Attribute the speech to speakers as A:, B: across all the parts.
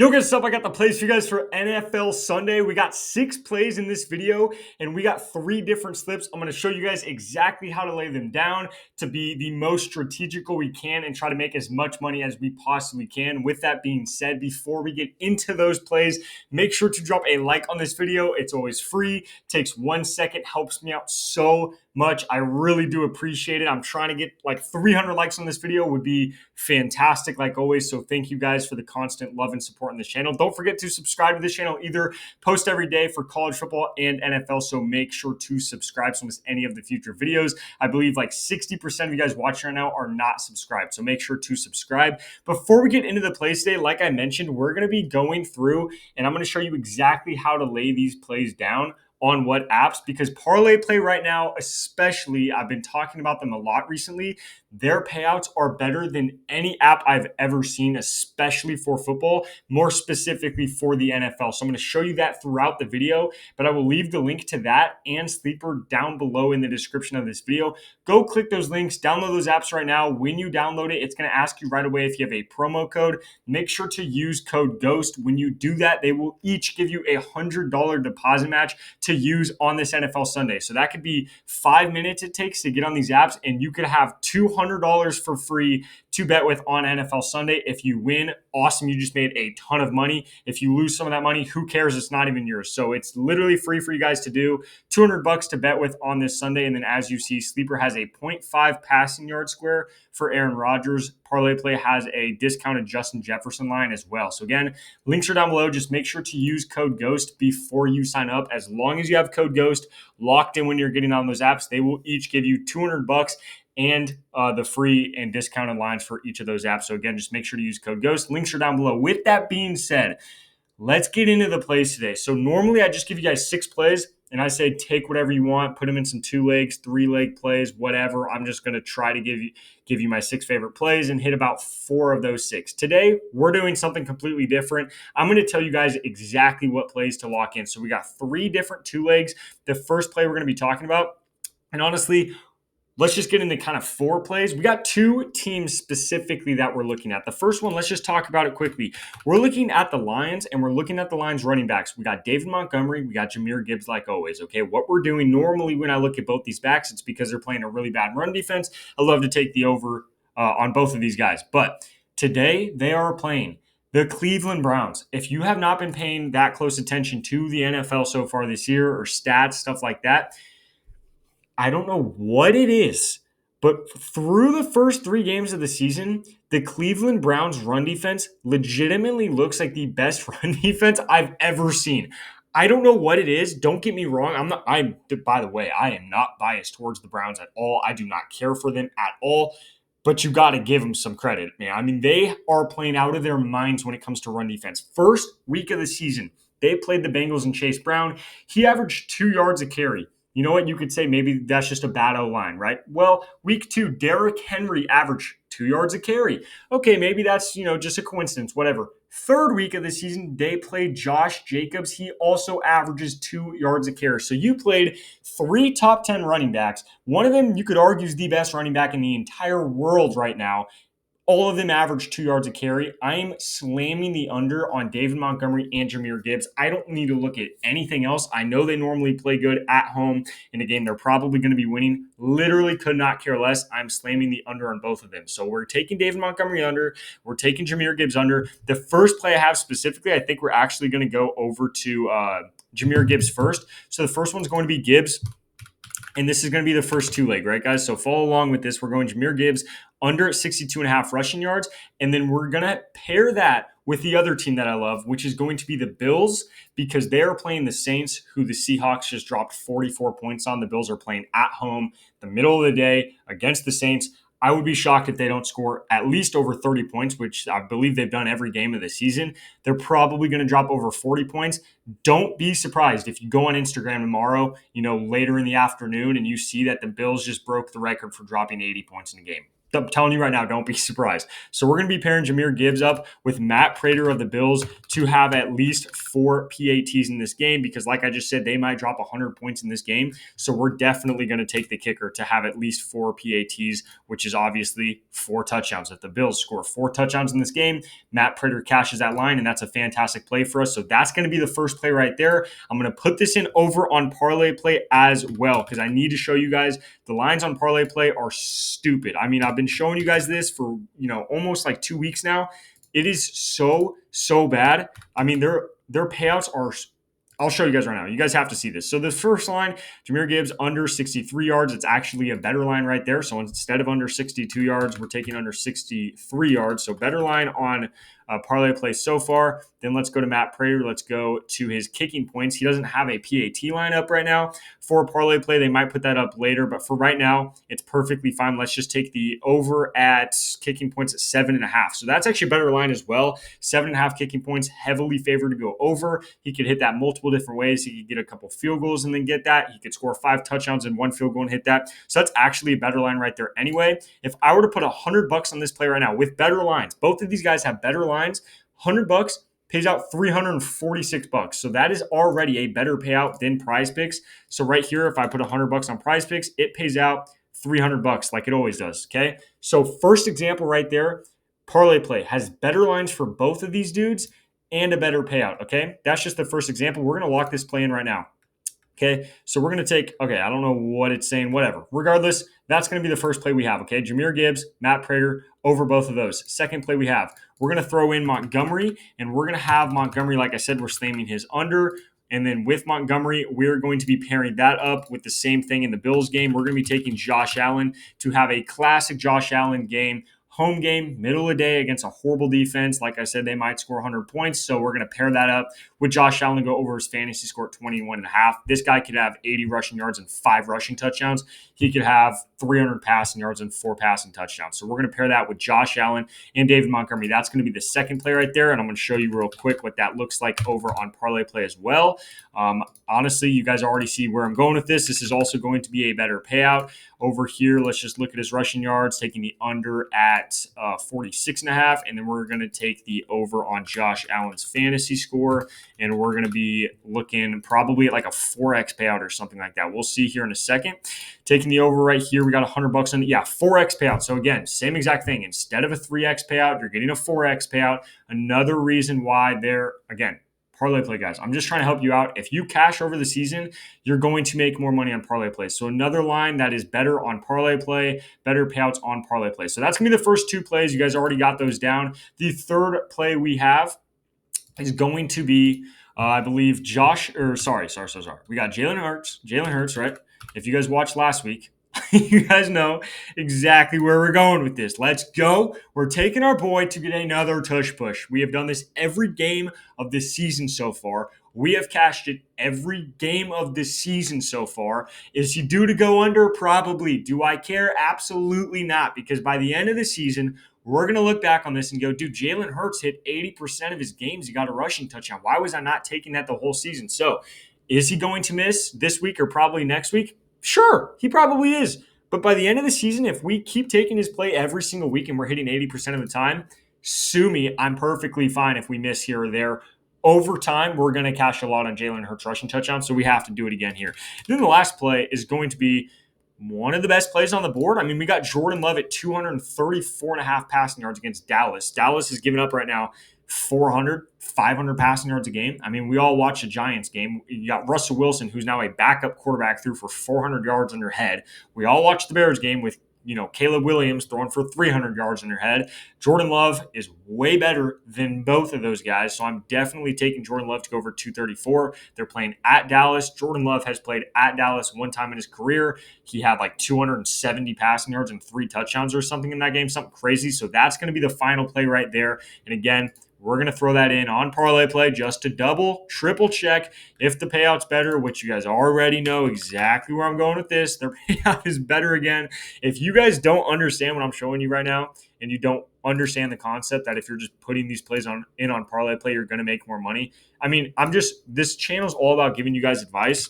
A: Yo, guys, up? I got the plays for you guys for NFL Sunday. We got 6 plays in this video, and we got 3 different slips. I'm going to show you guys exactly how to lay them down to be the most strategical we can and try to make as much money as we possibly can. With that being said, before we get into those plays, make sure to drop a like on this video. It's always free, takes 1 second, helps me out so much. I really do appreciate it. I'm trying to get like 300 likes on this video would be fantastic, like always. So thank you guys for the constant love and support on this channel. Don't forget to subscribe to this channel either. Post every day for college football and NFL, so make sure to subscribe so miss any of the future videos. I believe like 60% of you guys watching right now are not subscribed, so make sure to subscribe. Before we get into the plays today, like I mentioned, we're going to be going through and I'm going to show you exactly how to lay these plays down on what apps, because parlay play right now, especially, I've been talking about them a lot recently. Their payouts are better than any app I've ever seen, especially for football, more specifically for the NFL. So I'm going to show you that throughout the video, but I will leave the link to that and Sleeper down below in the description of this video. Go click those links, download those apps right now. When you download it, it's going to ask you right away if you have a promo code. Make sure to use code GHOST. When you do that, they will each give you a $100 deposit match to use on this NFL Sunday. So that could be 5 minutes it takes to get on these apps, and you could have $200 for free to bet with on NFL Sunday. If you win, awesome, you just made a ton of money. If you lose some of that money, who cares? It's not even yours. So it's literally free for you guys to do. $200 to bet with on this Sunday. And then as you see, Sleeper has a 0.5 passing yard square for Aaron Rodgers. Parlay Play has a discounted Justin Jefferson line as well. So again, links are down below. Just make sure to use code GHOST before you sign up. As long as you have code GHOST locked in when you're getting on those apps, they will each give you $200 and the free and discounted lines for each of those apps. So again, just make sure to use code GHOST. Links are down below. With that being said, let's get into the plays today. So normally I just give you guys 6 plays and I say take whatever you want, put them in some 2 legs, 3 leg plays, whatever. I'm just going to try to give you my 6 favorite plays and hit about 4 of those 6. Today, we're doing something completely different. I'm going to tell you guys exactly what plays to lock in. So we got 3 different 2 legs. The first play we're going to be talking about, and honestly, let's just get into kind of 4 plays. We got 2 teams specifically that we're looking at. The first one, let's just talk about it quickly. We're looking at the Lions, and we're looking at the Lions running backs. We got David Montgomery. We got Jahmyr Gibbs like always, okay? What we're doing normally when I look at both these backs, it's because they're playing a really bad run defense. I love to take the over on both of these guys. But today, they are playing the Cleveland Browns. If you have not been paying that close attention to the NFL so far this year or stats, stuff like that, I don't know what it is, but through the first 3 games of the season, the Cleveland Browns run defense legitimately looks like the best run defense I've ever seen. I don't know what it is. Don't get me wrong. By the way, I am not biased towards the Browns at all. I do not care for them at all. But you got to give them some credit, man. I mean, they are playing out of their minds when it comes to run defense. First week of the season, they played the Bengals and Chase Brown. He averaged 2 yards a carry. You know what? You could say maybe that's just a bad O-line, right? Well, week 2, Derrick Henry averaged 2 yards a carry. Okay, maybe that's, just a coincidence, whatever. Third week of the season, they played Josh Jacobs. He also averages 2 yards a carry. So you played 3 top 10 running backs. One of them, you could argue, is the best running back in the entire world right now. All of them average 2 yards a carry. I'm slamming the under on David Montgomery and Jahmyr Gibbs. I don't need to look at anything else. I know they normally play good at home in a game they're probably going to be winning. Literally could not care less. I'm slamming the under on both of them. So we're taking David Montgomery under. We're taking Jahmyr Gibbs under. The first play I have specifically, I think we're actually going to go over to Jahmyr Gibbs first. So the first one's going to be Gibbs. And this is going to be the first 2 leg, right, guys? So follow along with this. We're going Jahmyr Gibbs under at 62.5 rushing yards. And then we're going to pair that with the other team that I love, which is going to be the Bills, because they are playing the Saints, who the Seahawks just dropped 44 points on. The Bills are playing at home the middle of the day against the Saints. I would be shocked if they don't score at least over 30 points, which I believe they've done every game of the season. They're probably going to drop over 40 points. Don't be surprised if you go on Instagram tomorrow, later in the afternoon, and you see that the Bills just broke the record for dropping 80 points in a game. I'm telling you right now, don't be surprised. So we're going to be pairing Jahmyr Gibbs up with Matt Prater of the Bills to have at least 4 PATs in this game because, like I just said, they might drop 100 points in this game. So we're definitely going to take the kicker to have at least 4 PATs, which is obviously 4 touchdowns. If the Bills score 4 touchdowns in this game, Matt Prater cashes that line, and that's a fantastic play for us. So that's going to be the first play right there. I'm going to put this in over on parlay play as well because I need to show you guys the lines on parlay play are stupid. I mean, I've been showing you guys this for, almost like 2 weeks now. It is so bad. I mean, their payouts are, I'll show you guys right now. You guys have to see this. So the first line, Jahmyr Gibbs under 63 yards. It's actually a better line right there. So instead of under 62 yards, we're taking under 63 yards. So better line on parlay play so far. Then let's go to Matt Prater. Let's go to his kicking points. He doesn't have a PAT line up right now for a parlay play. They might put that up later, but for right now, it's perfectly fine. Let's just take the over at kicking points at 7.5. So that's actually a better line as well. 7.5 kicking points, heavily favored to go over. He could hit that multiple different ways. He could get a couple field goals and then get that. He could score 5 touchdowns and 1 field goal and hit that. So that's actually a better line right there anyway. If I were to put $100 on this play right now with better lines, both of these guys have better lines. $100 pays out $346. So that is already a better payout than Prizepicks. So right here, if I put $100 on Prizepicks, it pays out $300 like it always does. Okay. So first example right there, parlay play has better lines for both of these dudes and a better payout. Okay. That's just the first example. We're going to lock this play in right now. Okay, so we're going to take, I don't know what it's saying, whatever. Regardless, that's going to be the first play we have, okay? Jahmyr Gibbs, Matt Prater over both of those. Second play we have, we're going to throw in Montgomery, and we're going to have Montgomery, like I said, we're slamming his under. And then with Montgomery, we're going to be pairing that up with the same thing in the Bills game. We're going to be taking Josh Allen to have a classic Josh Allen game. Home game, middle of the day against a horrible defense. Like I said, they might score 100 points. So we're going to pair that up with Josh Allen to go over his fantasy score at 21.5. This guy could have 80 rushing yards and 5 rushing touchdowns. He could have 300 passing yards and 4 passing touchdowns. So we're going to pair that with Josh Allen and David Montgomery. That's going to be the second play right there. And I'm going to show you real quick what that looks like over on parlay play as well. Honestly, you guys already see where I'm going with this. This is also going to be a better payout. Over here, let's just look at his rushing yards, taking the under at 46.5, and then we're going to take the over on Josh Allen's fantasy score, and we're going to be looking probably at like a 4x payout or something like that. We'll see here in a second. Taking the over right here, we got $100 on it. Yeah, 4x payout. So again, same exact thing. Instead of a 3x payout, you're getting a 4x payout. Another reason why they're, again, parlay play, guys. I'm just trying to help you out. If you cash over the season, you're going to make more money on parlay play. So another line that is better on parlay play, better payouts on parlay play. So that's going to be the first 2 plays. You guys already got those down. The third play we have is going to be, I believe, We got Jalen Hurts, right? If you guys watched last week, you guys know exactly where we're going with this. Let's go. We're taking our boy to get another tush push. We have done this every game of this season so far. We have cashed it every game of this season so far. Is he due to go under? Probably. Do I care? Absolutely not. Because by the end of the season, we're going to look back on this and go, dude, Jalen Hurts hit 80% of his games. He got a rushing touchdown. Why was I not taking that the whole season? So is he going to miss this week or probably next week? Sure, he probably is. But by the end of the season, if we keep taking his play every single week and we're hitting 80% of the time, sue me, I'm perfectly fine if we miss here or there. Over time, we're going to cash a lot on Jalen Hurts rushing touchdowns, so we have to do it again here. Then the last play is going to be one of the best plays on the board. I mean, we got Jordan Love at 234.5 passing yards against Dallas. Dallas is giving up right now 400, 500 passing yards a game. I mean, we all watch the Giants game. You got Russell Wilson, who's now a backup quarterback, threw for 400 yards on your head. We all watched the Bears game with, Caleb Williams throwing for 300 yards on your head. Jordan Love is way better than both of those guys, so I'm definitely taking Jordan Love to go over 234. They're playing at Dallas. Jordan Love has played at Dallas one time in his career. He had like 270 passing yards and 3 touchdowns or something in that game, something crazy. So that's going to be the final play right there. And again, we're going to throw that in on parlay play just to double, triple check if the payout's better, which you guys already know exactly where I'm going with this. Their payout is better again. If you guys don't understand what I'm showing you right now and you don't understand the concept that if you're just putting these plays on parlay play, you're going to make more money. I mean, this channel's all about giving you guys advice.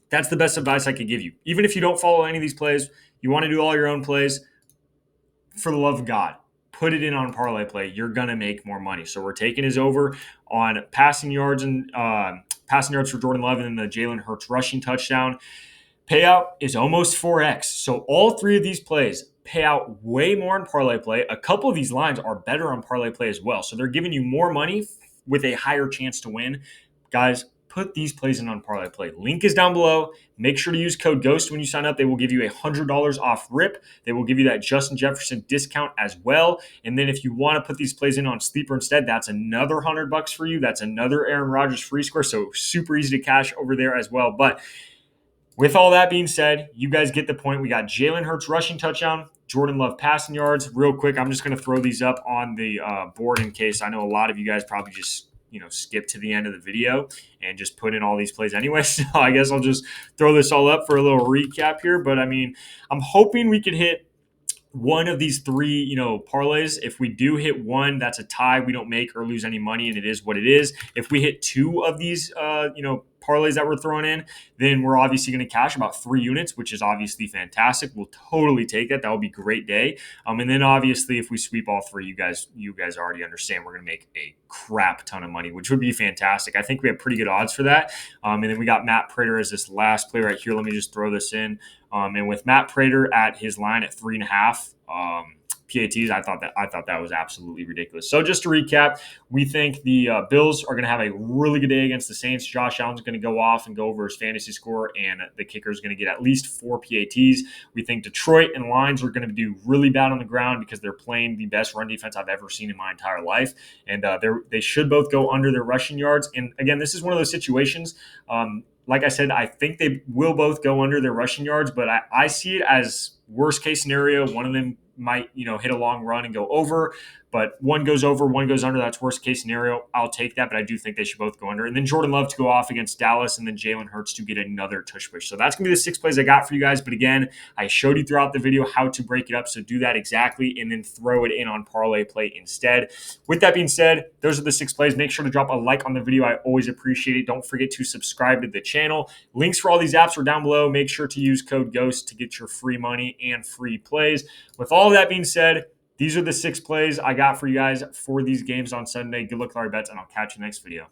A: That's the best advice I could give you. Even if you don't follow any of these plays, you want to do all your own plays, for the love of God, put it in on parlay play. You're gonna make more money. So we're taking his over on passing yards and passing yards for Jordan Love and the Jalen Hurts rushing touchdown. Payout is almost 4x. So all three of these plays pay out way more in parlay play. A couple of these lines are better on parlay play as well. So they're giving you more money with a higher chance to win. Guys, put these plays in on parlay play. Link is down below. Make sure to use code GHOST when you sign up. They will give you $100 off RIP. They will give you that Justin Jefferson discount as well. And then if you want to put these plays in on Sleeper instead, that's another $100 for you. That's another Aaron Rodgers free score. So super easy to cash over there as well. But with all that being said, you guys get the point. We got Jalen Hurts rushing touchdown, Jordan Love passing yards. Real quick, I'm just going to throw these up on the board in case. I know a lot of you guys probably just skip to the end of the video and just put in all these plays anyway. So I guess I'll just throw this all up for a little recap here. But I mean, I'm hoping we could hit one of these three, parlays. If we do hit one, that's a tie. We don't make or lose any money, and it is what it is. If we hit two of these, parlays that we're throwing in, then we're obviously going to cash about 3 units, which is obviously fantastic. We'll totally take that. That would be a great day. And then obviously, if we sweep all three, you guys already understand we're going to make a crap ton of money, which would be fantastic. I think we have pretty good odds for that. And then we got Matt Prater as this last play right here. Let me just throw this in. And with Matt Prater at his line at 3.5 PATs, I thought that was absolutely ridiculous. So just to recap, we think the Bills are going to have a really good day against the Saints. Josh Allen's going to go off and go over his fantasy score, and the kicker is going to get at least 4 PATs. We think Detroit and Lions are going to do really bad on the ground because they're playing the best run defense I've ever seen in my entire life, and they should both go under their rushing yards. And again, this is one of those situations. Like I said, I think they will both go under their rushing yards, but I see it as worst case scenario. One of them might, hit a long run and go over, but one goes over, one goes under. That's worst case scenario. I'll take that, but I do think they should both go under. And then Jordan Love to go off against Dallas, and then Jalen Hurts to get another tush push. So that's going to be the 6 plays I got for you guys. But again, I showed you throughout the video how to break it up. So do that exactly, and then throw it in on parlay play instead. With that being said, those are the 6 plays. Make sure to drop a like on the video. I always appreciate it. Don't forget to subscribe to the channel. Links for all these apps are down below. Make sure to use code GHOST to get your free money and free plays. With all that being said, these are the 6 plays I got for you guys for these games on Sunday. Good luck with our bets, and I'll catch you next video.